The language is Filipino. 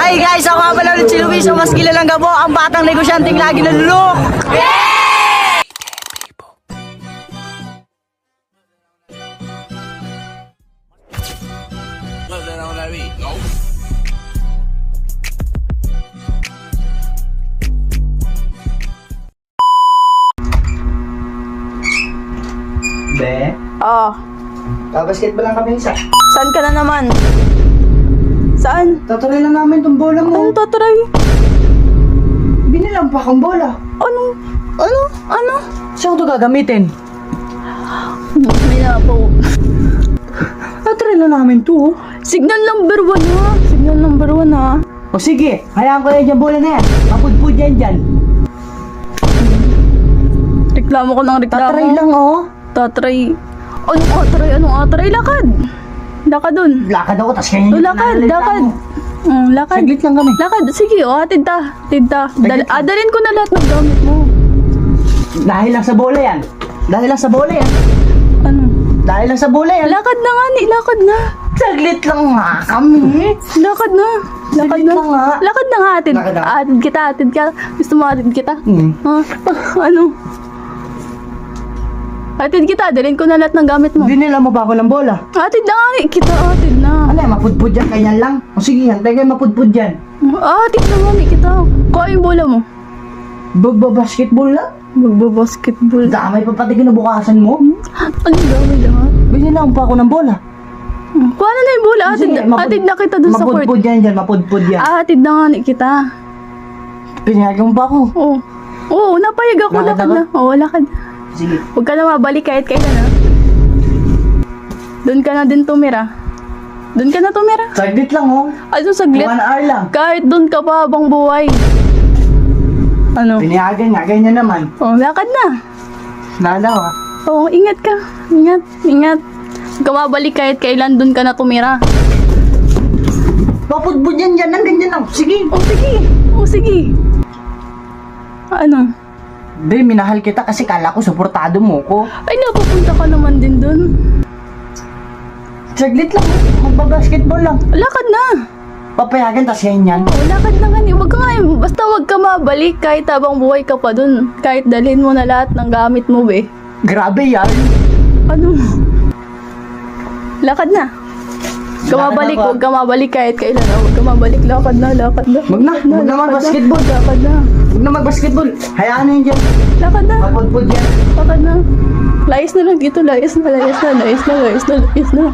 Hi guys, ako nga pala ulit si Luis, ang mas kilalang gabo, ang batang negosyanteng lagi nalulok. Be, Oh, basketball lang kami isa. saan ka na naman? Saan? Tatuloy lang namin tong bola mo. Anong tatry? Binilang pa akong bola. Ano? Saan ko ito gagamitin? May napo. Tatuloy lang namin to. Signal number 1 ha. Signal number 1 ha. O sige, hayaan ko yan yung bola na yan. Mapudpud yan dyan. Reklamo ko ng reklamo. Tatry lang oh. Tatry. Anong atry? Lakad. Lakad dun. Lakad ako, tas kanya Oh, lakad. Lakad. Saglit lang kami. Lakad. Sige, hatid ta. Saglit lang. Dalhin ko na lahat ng gamit mo. Dahil lang sa bola yan. Ano? Dahil lang sa bola yan. Lakad na nga ni. Lakad na. Saglit lang nga kami. Lakad na. Lakad Saglit na. lang nga. Lakad na nga. Hatid. Lakad na. Hatid kita. Gusto mo hatid kita? Hmm. Ha? Ano? Hatid kita. Dalhin ko na lahat ng gamit mo. Binila mo pa ako ng bola. Hatid na nga kita. Hatid na. Ano yan, mapudpud yan, ganyan lang. O sige, hantay kayo mapudpud yan. Hatid na nga ni kita. Kuha yung bola mo. Basketball lang? Magbabasketball. Damay pa pati kinabukasan mo. Ano dami lahat? Binilang pa ako ng bola. Kuha na yung bola. Sige, Hatid na kita dun sa court. Mapudpud yan dyan, mapudpud yan. Hatid na nga ni kita. Pinayagan mo pa ako. Oo, napayag ako. Lakad Lakad ako? na. Oo, lakad. Sige. Huwag ka na mabalik kahit kailan ha. Doon ka na din tumira. Doon ka na tumira. Saglit lang oh. Ano saglit? 1 hour lang. Kahit doon ka pa habang buhay. Ano? Pinayagan nga, ganyan naman. Lakad na. Nalaw ah. Ingat ka. Ingat. Huwag ka mabalik kahit kailan doon ka na tumira. Mapudpud yan dyan, ganyan lang. Sige. Sige. Ano? Be, minahal kita kasi kala ko suportado mo ko. Ay, napupunta ka naman din doon. Saglit lang, magbabasketball lang. Lakad na. Papayagan, tas ganyan. Lakad na nga. Basta wag ka mabalik kahit habang buhay ka pa dun. Kahit dalhin mo na lahat ng gamit mo, be. Grabe yan. Ano? Lakad na. Huwag ka mabalik kahit kailan. Huwag ka mabalik. Lakad na. Wag na mag-basketball. Lakad na. Huwag na mag-basketball. Hayaan na yun dyan. Lakad na. Mapudpud yan. Lakad na. Layas na lang dito. Layas na.